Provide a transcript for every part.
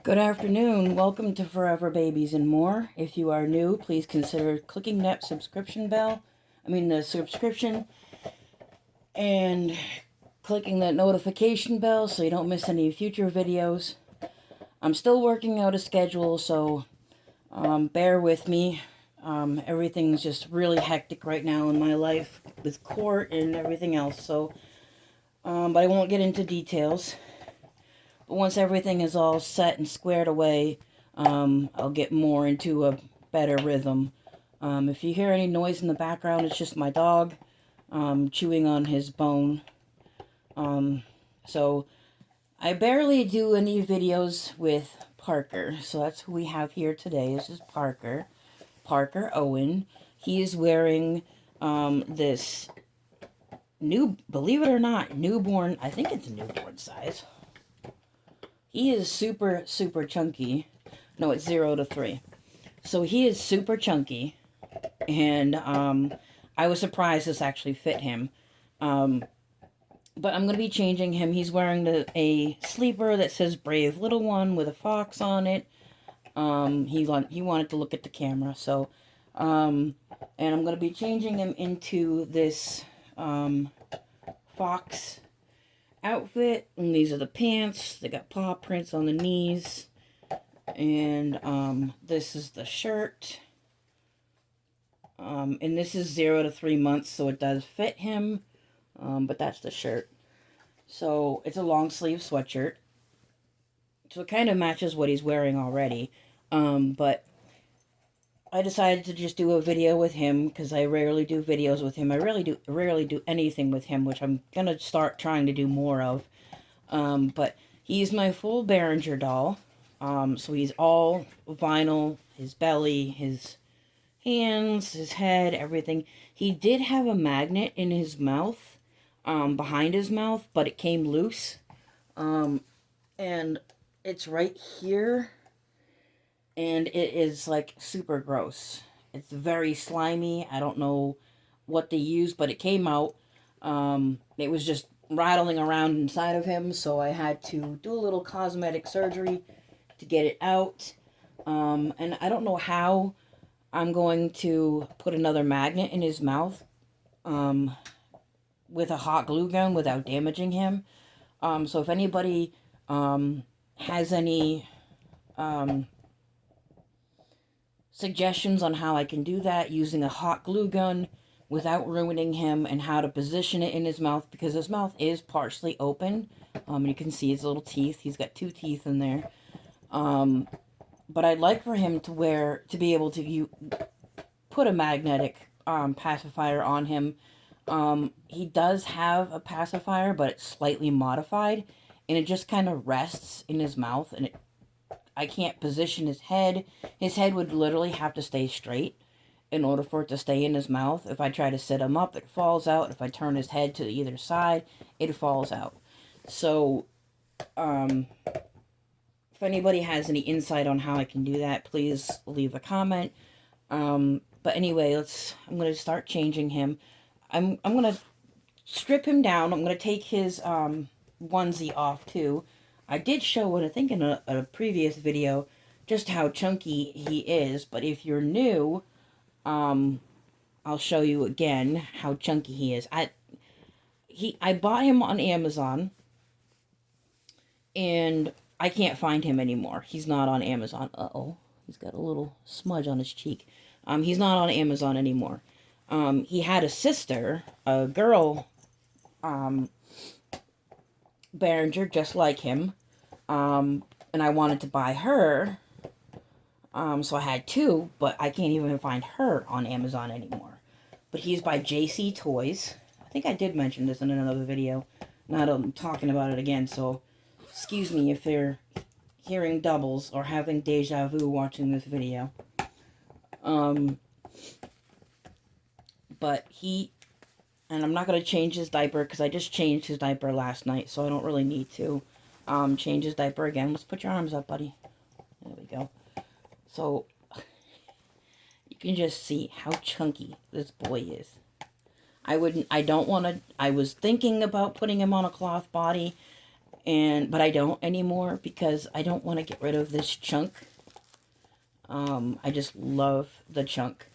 Good afternoon. Welcome to Forever Babies and More. If you are new, please consider clicking that the subscription, and clicking that notification bell so you don't miss any future videos. I'm still working out a schedule, so bear with me. Everything's just really hectic right now in my life with court and everything else, but I won't get into details. But once everything is all set and squared away, I'll get more into a better rhythm. If you hear any noise in the background, it's just my dog chewing on his bone. So I barely do any videos with Parker. So that's who we have here today. This is Parker. Parker Owen. He is wearing this believe it or not, newborn, I think it's a newborn size. He is super, super chunky. No, it's 0 to 3. So he is super chunky. And I was surprised this actually fit him. But I'm going to be changing him. He's wearing a sleeper that says Brave Little One with a fox on it. He wanted to look at the camera. So, and I'm going to be changing him into this fox outfit, and these are the pants. They got paw prints on the knees, and this is the shirt, and this is 0 to 3 months, so it does fit him, but that's the shirt. So it's a long sleeve sweatshirt, so it kind of matches what he's wearing already, but I decided to just do a video with him because I rarely do videos with him. I rarely do anything with him, which I'm gonna start trying to do more of. But he's my full Behringer doll. So he's all vinyl, his belly, his hands, his head, everything. He did have a magnet in his mouth, behind his mouth, but it came loose. And it's right here. And it is like super gross. It's very slimy. I don't know what they used, but it came out. It was just rattling around inside of him, so I had to do a little cosmetic surgery to get it out. And I don't know how I'm going to put another magnet in his mouth with a hot glue gun without damaging him. So if anybody has any suggestions on how I can do that using a hot glue gun without ruining him, and how to position it in his mouth, because his mouth is partially open. You can see his little teeth. He's got 2 teeth in there. But I'd like for him to be able to put a magnetic pacifier on him. He does have a pacifier, but it's slightly modified, and it just kind of rests in his mouth, and I can't position his head. His head would literally have to stay straight in order for it to stay in his mouth. If I try to sit him up, it falls out. If I turn his head to either side, it falls out. So, if anybody has any insight on how I can do that, please leave a comment. But anyway, I'm going to start changing him. I'm going to strip him down. I'm going to take his onesie off too. I did show it, I think, in a previous video, just how chunky he is. But if you're new, I'll show you again how chunky he is. I bought him on Amazon, and I can't find him anymore. He's not on Amazon. Uh-oh, he's got a little smudge on his cheek. He's not on Amazon anymore. He had a sister, a girl, Behringer, just like him, and I wanted to buy her, so I had 2, but I can't even find her on Amazon anymore. But he's by JC Toys. I think I did mention this in another video. Now I'm talking about it again, so excuse me if they're hearing doubles or having deja vu watching this video. But and I'm not going to change his diaper because I just changed his diaper last night, so I don't really need to change his diaper again. Let's put your arms up, buddy. There we go. So, you can just see how chunky this boy is. I was thinking about putting him on a cloth body, but I don't anymore because I don't want to get rid of this chunk. I just love the chunk.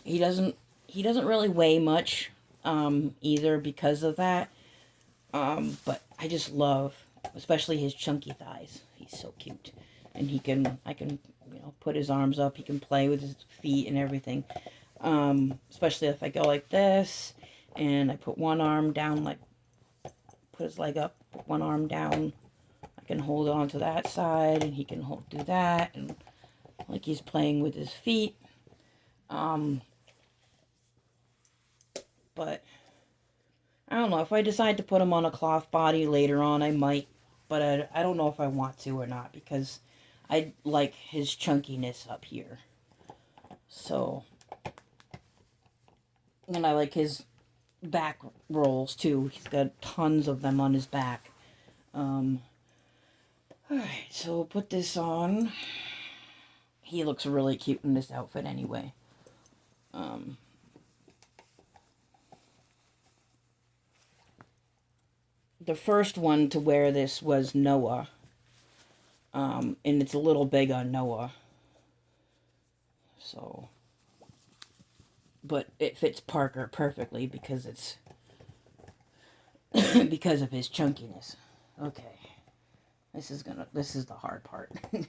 He doesn't really weigh much, either because of that. But I just love, especially his chunky thighs. He's so cute. And I can, put his arms up. He can play with his feet and everything. Especially if I go like this, and I put one arm down, like, put his leg up, put one arm down. I can hold on to that side, and he can do that, and like he's playing with his feet. But I don't know. If I decide to put him on a cloth body later on, I might. But I don't know if I want to or not, because I like his chunkiness up here. So, and I like his back rolls too. He's got tons of them on his back. Alright, so we'll put this on. He looks really cute in this outfit anyway. The first one to wear this was Noah. And it's a little big on Noah. So, but it fits Parker perfectly because it's because of his chunkiness. Okay. This is the hard part. Is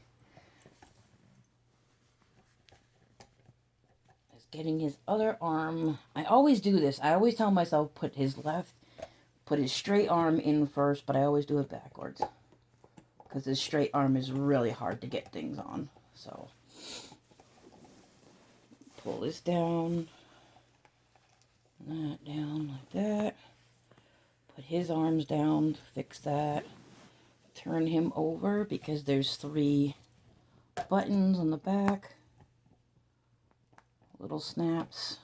getting his other arm. I always do this. I always tell myself put his straight arm in first, but I always do it backwards. Because his straight arm is really hard to get things on. So, pull this down. That down like that. Put his arms down, fix that. Turn him over because there's 3 buttons on the back. Little snaps.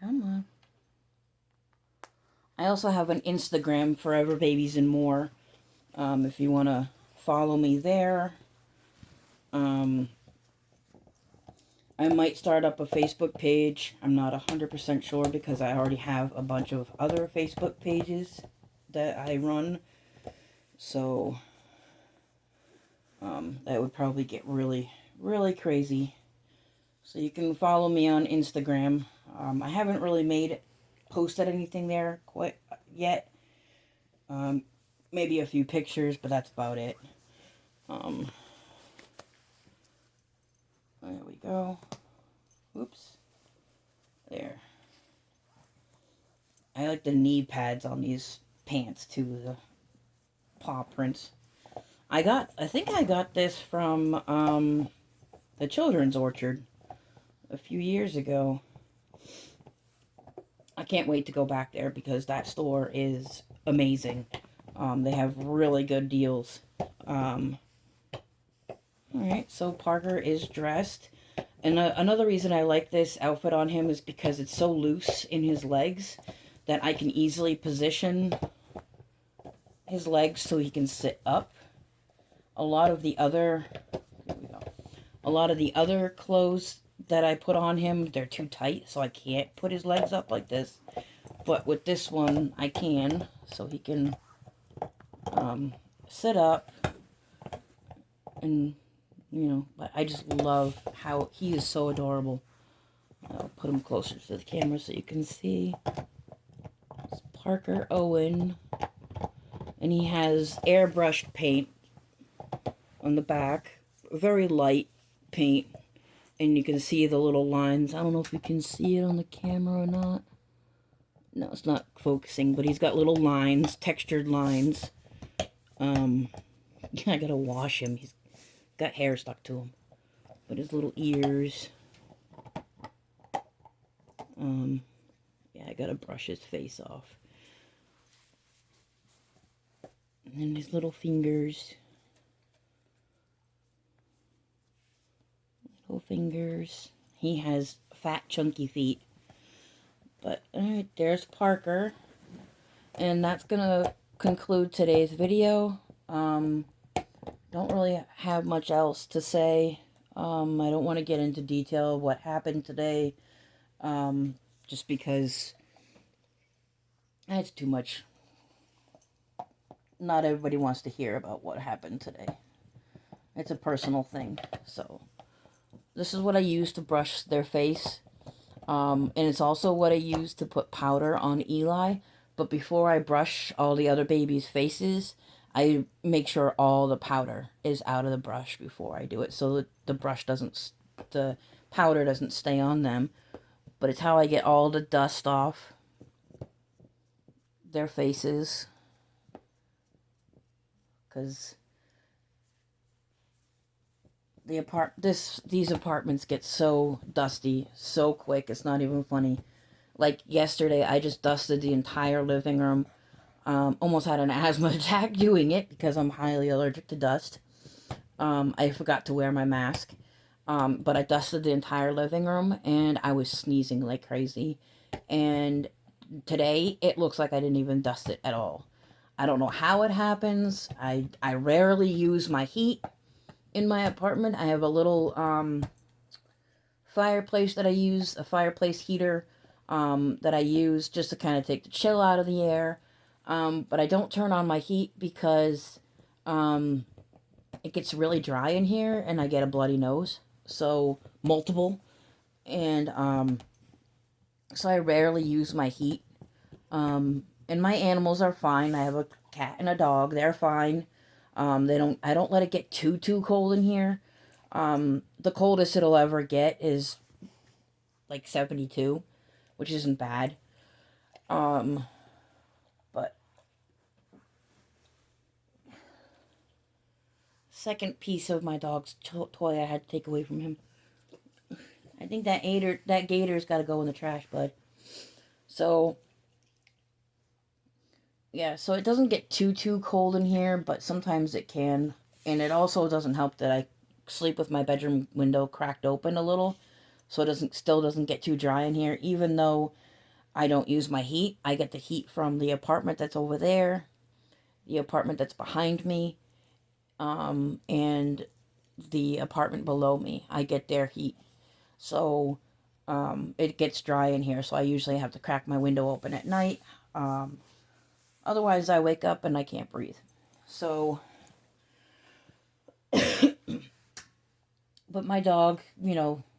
Come on. I also have an Instagram, Forever Babies and More. If you want to follow me there. I might start up a Facebook page. I'm not 100% sure because I already have a bunch of other Facebook pages that I run. So, that would probably get really, really crazy. So you can follow me on Instagram. I haven't really posted anything there quite yet. Maybe a few pictures, but that's about it. There we go. Oops. There. I like the knee pads on these pants too, the paw prints. I think I got this from the Children's Orchard a few years ago. I can't wait to go back there because that store is amazing. They have really good deals. Alright, so Parker is dressed. And another reason I like this outfit on him is because it's so loose in his legs that I can easily position his legs so he can sit up. A lot of the other clothes that I put on him, they're too tight, so I can't put his legs up like this. But with this one, I can, so he can sit up. And, but I just love how he is so adorable. I'll put him closer to the camera so you can see. It's Parker Owen. And he has airbrushed paint on the back. Very light paint. And you can see the little lines. I don't know if you can see it on the camera or not. No, it's not focusing, but he's got little lines, textured lines. I gotta wash him. He's got hair stuck to him. But his little ears. Yeah, I gotta brush his face off. And then his little fingers. Little fingers. He has fat, chunky feet. But, alright, there's Parker. And that's gonna conclude today's video. Don't really have much else to say. I don't want to get into detail of what happened today. Just because That's too much. Not everybody wants to hear about what happened today. It's a personal thing. So, this is what I use to brush their face. And it's also what I use to put powder on Eli. But before I brush all the other babies' faces, I make sure all the powder is out of the brush before I do it, so that the powder doesn't stay on them. But it's how I get all the dust off their faces, because these apartments get so dusty so quick. It's not even funny. Like yesterday, I just dusted the entire living room. Almost had an asthma attack doing it because I'm highly allergic to dust. I forgot to wear my mask. But I dusted the entire living room and I was sneezing like crazy. And today it looks like I didn't even dust it at all. I don't know how it happens. I rarely use my heat in my apartment. I have a little fireplace that I use, a fireplace heater that I use just to kind of take the chill out of the air. But I don't turn on my heat because it gets really dry in here and I get a bloody nose. So, multiple. And so I rarely use my heat. And my animals are fine. I have a cat and a dog. They're fine. I don't let it get too cold in here. The coldest it'll ever get is like 72, which isn't bad. But second piece of my dog's toy I had to take away from him. I think that gator's got to go in the trash, bud. So yeah, so it doesn't get too cold in here, but sometimes it can. And it also doesn't help that I sleep with my bedroom window cracked open a little, so it still doesn't get too dry in here. Even though I don't use my heat, I get the heat from the apartment that's over there, the apartment that's behind me, and the apartment below me. I get their heat. So it gets dry in here, so I usually have to crack my window open at night. Otherwise, I wake up and I can't breathe. So, but my dog,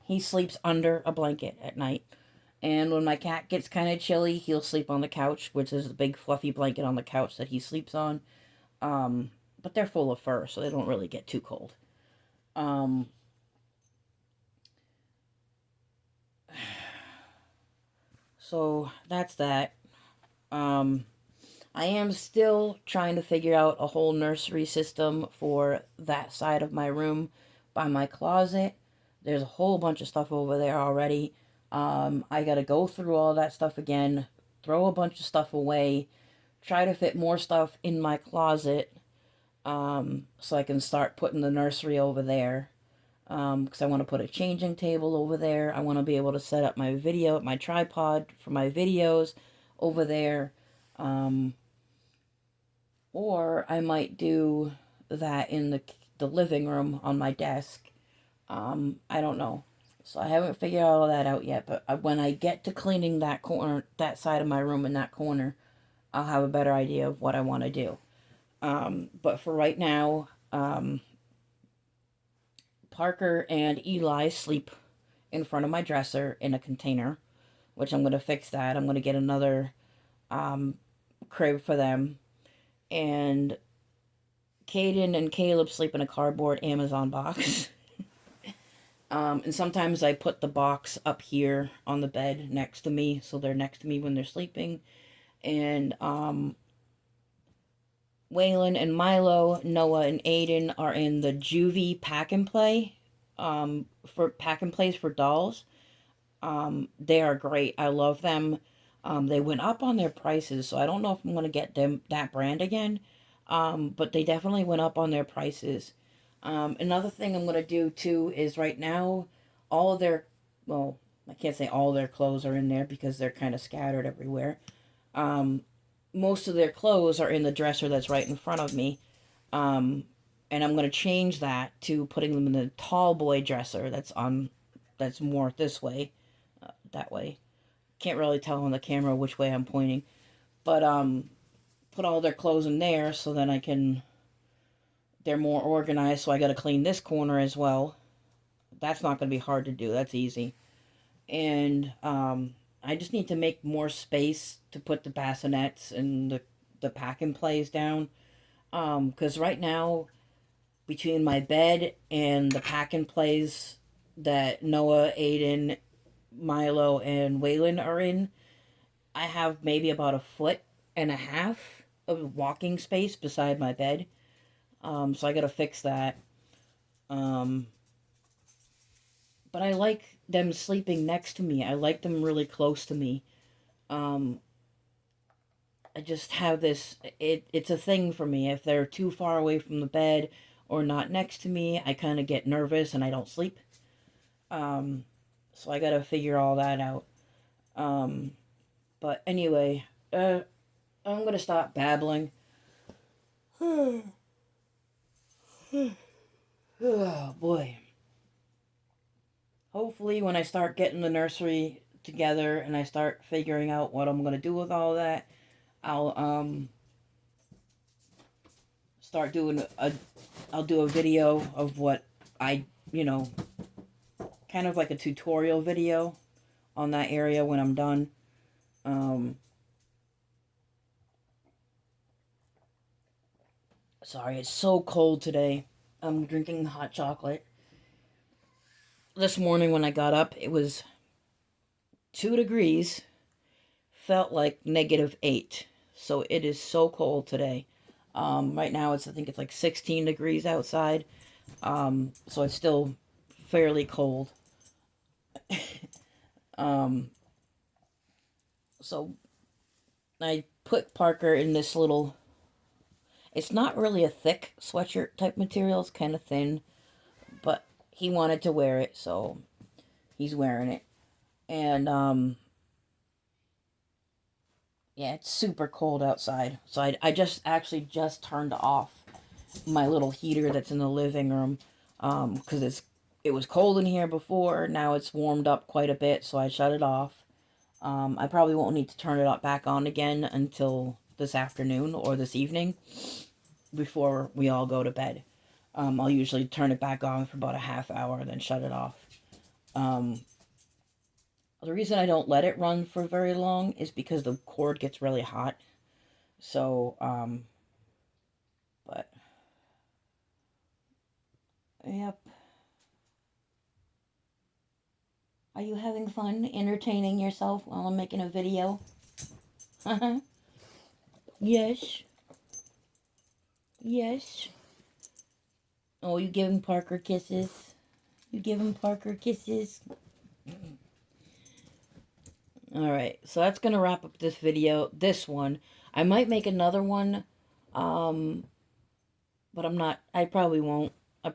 he sleeps under a blanket at night. And when my cat gets kind of chilly, he'll sleep on the couch, which is a big fluffy blanket on the couch that he sleeps on. But they're full of fur, so they don't really get too cold. So that's that. I am still trying to figure out a whole nursery system for that side of my room by my closet. There's a whole bunch of stuff over there already. I gotta go through all that stuff again, throw a bunch of stuff away, try to fit more stuff in my closet, so I can start putting the nursery over there. Because I want to put a changing table over there. I want to be able to set up my tripod for my videos over there. Or I might do that in the living room on my desk. I don't know. So I haven't figured all that out yet. But when I get to cleaning that corner, that side of my room in that corner, I'll have a better idea of what I want to do. But for right now, Parker and Eli sleep in front of my dresser in a container, which I'm going to fix that. I'm going to get another crib for them. And Caden and Caleb sleep in a cardboard Amazon box. And sometimes I put the box up here on the bed next to me, so they're next to me when they're sleeping. And Waylon and Milo, Noah and Aiden are in the Juvie Pack and Play, for Pack and Plays for dolls. They are great. I love them. They went up on their prices, so I don't know if I'm going to get that brand again. But they definitely went up on their prices. Another thing I'm going to do too is right now, all of their, well, I can't say all their clothes are in there because they're kind of scattered everywhere. Most of their clothes are in the dresser that's right in front of me. And I'm going to change that to putting them in the tall boy dresser that's more this way, that way. Can't really tell on the camera which way I'm pointing. But put all their clothes in there so then they're more organized. So I got to clean this corner as well. That's not going to be hard to do. That's easy. And I just need to make more space to put the bassinets and the pack and plays down. Because right now, between my bed and the pack and plays that Noah, Aiden, Milo, and Waylon are in, I have maybe about a foot and a half of walking space beside my bed. So I gotta fix that. Um, but I like them sleeping next to me. I like them really close to me. Um, I just have this. It's a thing for me. If they're too far away from the bed or not next to me, I kind of get nervous and I don't sleep. Um, so I gotta figure all that out. Um, but anyway, I'm gonna stop babbling. Oh boy. Hopefully, when I start getting the nursery together and I start figuring out what I'm gonna do with all that, I'll start doing a I'll do a video of what I kind of like a tutorial video on that area when I'm done. Um, Sorry, it's so cold today. I'm drinking hot chocolate. This morning when I got up, it was 2 degrees, felt like -8. So it is so cold today. Right now I think it's like 16 degrees outside. So it's still fairly cold. um, so I put Parker in this little. It's not really a thick sweatshirt type material. It's kind of thin, but he wanted to wear it, so he's wearing it. And yeah, it's super cold outside. So I just actually just turned off my little heater that's in the living room, because it was cold in here before. Now it's warmed up quite a bit, so I shut it off. I probably won't need to turn it up back on again until this afternoon or this evening before we all go to bed. I'll usually turn it back on for about a half hour and then shut it off. Um, the reason I don't let it run for very long is because the cord gets really hot. So, but, yep. Are you having fun entertaining yourself while I'm making a video? Yes. Yes. Oh, you giving Parker kisses? You giving Parker kisses? Alright, so that's going to wrap up this video. This one. I might make another one, um, but I probably won't. I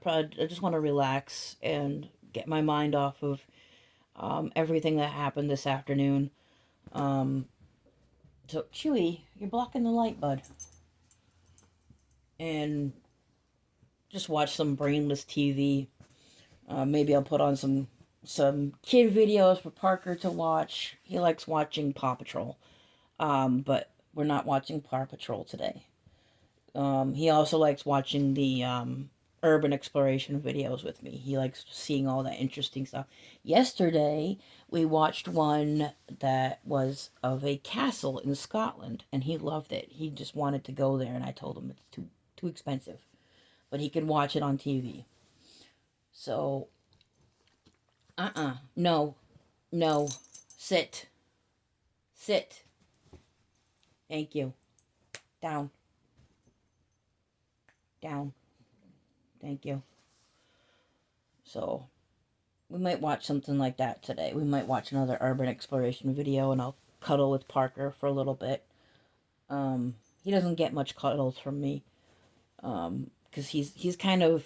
just want to relax and get my mind off of everything that happened this afternoon. Um, so, Chewy, you're blocking the light, bud. And just watch some brainless TV. Maybe I'll put on some kid videos for Parker to watch. He likes watching Paw Patrol. But we're not watching Paw Patrol today. He also likes watching the urban exploration videos with me. He likes seeing all that interesting stuff. Yesterday, we watched one that was of a castle in Scotland, and he loved it. He just wanted to go there, and I told him it's too expensive. But he can watch it on TV. So, no, no, sit, sit. Thank you. Down, down. Thank you. So, we might watch something like that today. We might watch another urban exploration video, and I'll cuddle with Parker for a little bit. He doesn't get much cuddles from me, because he's kind of,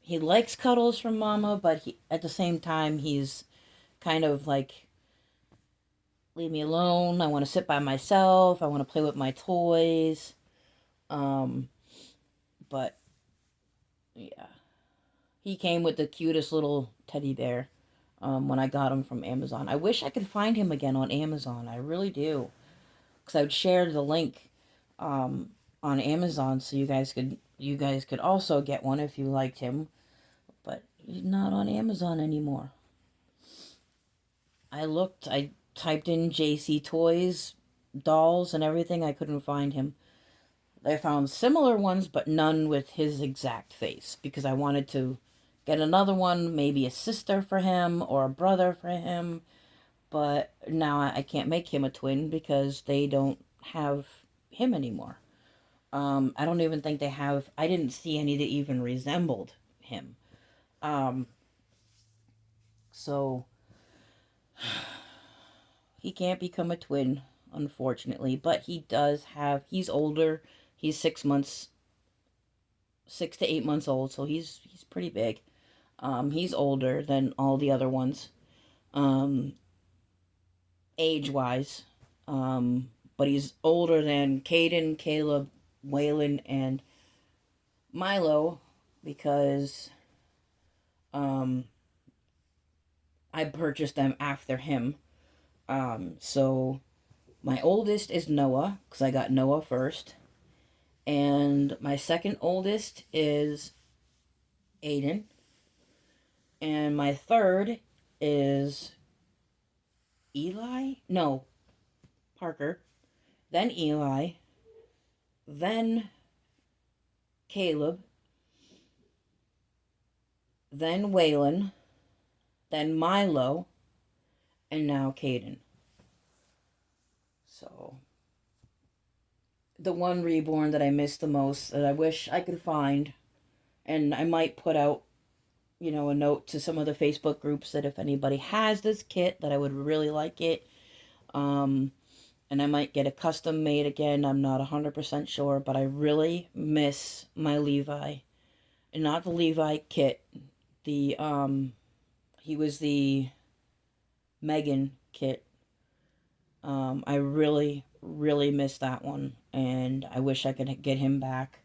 he likes cuddles from Mama, but at the same time he's kind of like, leave me alone. I want to sit by myself. I want to play with my toys. Um, but yeah, he came with the cutest little teddy bear. When I got him from Amazon. I wish I could find him again on Amazon. I really do. because I would share the link on Amazon so you guys could also get one if you liked him. But he's not on Amazon anymore. I typed in JC Toys, dolls, and everything. I couldn't find him. I found similar ones, but none with his exact face because I wanted to get another one, maybe a sister for him or a brother for him. But now I can't make him a twin because they don't have him anymore. I don't even think they have. I didn't see any that even resembled him. Um, so he can't become a twin, unfortunately. But he does have. He's older. He's 6 months, 6 to 8 months old. So he's pretty big. He's older than all the other ones, um, age wise. But he's older than Caden, Caleb, Waylon, and Milo because um, I purchased them after him. So my oldest is Noah because I got Noah first, and my second oldest is Aiden, and my third is Eli. No, Parker. Then Eli. Then Caleb. Then Waylon. Then Milo, and now Caden. So the one reborn that I miss the most that I wish I could find, and I might put out, a note to some of the Facebook groups that if anybody has this kit that I would really like it. And I might get a custom made again. I'm not 100% sure, but I really miss my Levi. And not the Levi kit. He was the Megan kit. I really, really miss that one, and I wish I could get him back.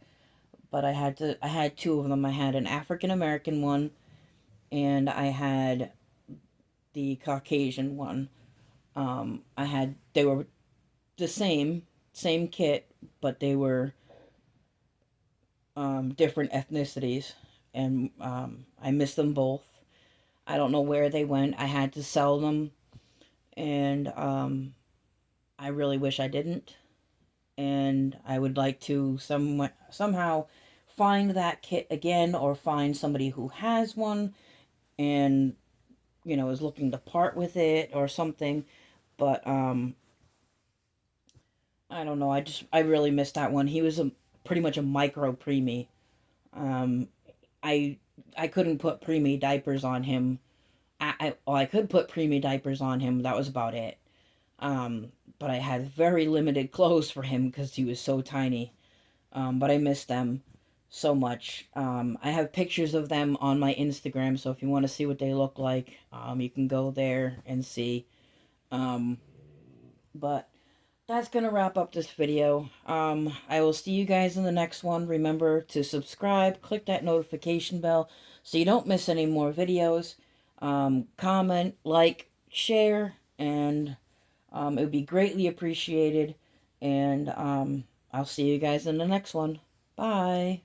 But I had two of them. I had an African American one, and I had the Caucasian one. They were the same kit, but they were different ethnicities, and I miss them both. I don't know where they went. I had to sell them, and I really wish I didn't. And I would like to somehow find that kit again, or find somebody who has one and is looking to part with it or something. But I don't know. I really missed that one. He was pretty much a micro preemie. Um, I I couldn't put preemie diapers on him. I could put preemie diapers on him. That was about it. But I had very limited clothes for him because he was so tiny. But I miss them so much. I have pictures of them on my Instagram, so if you want to see what they look like, you can go there and see. Um, but that's going to wrap up this video. I will see you guys in the next one. Remember to subscribe, click that notification bell so you don't miss any more videos. Comment, like, share, and it would be greatly appreciated. And I'll see you guys in the next one. Bye.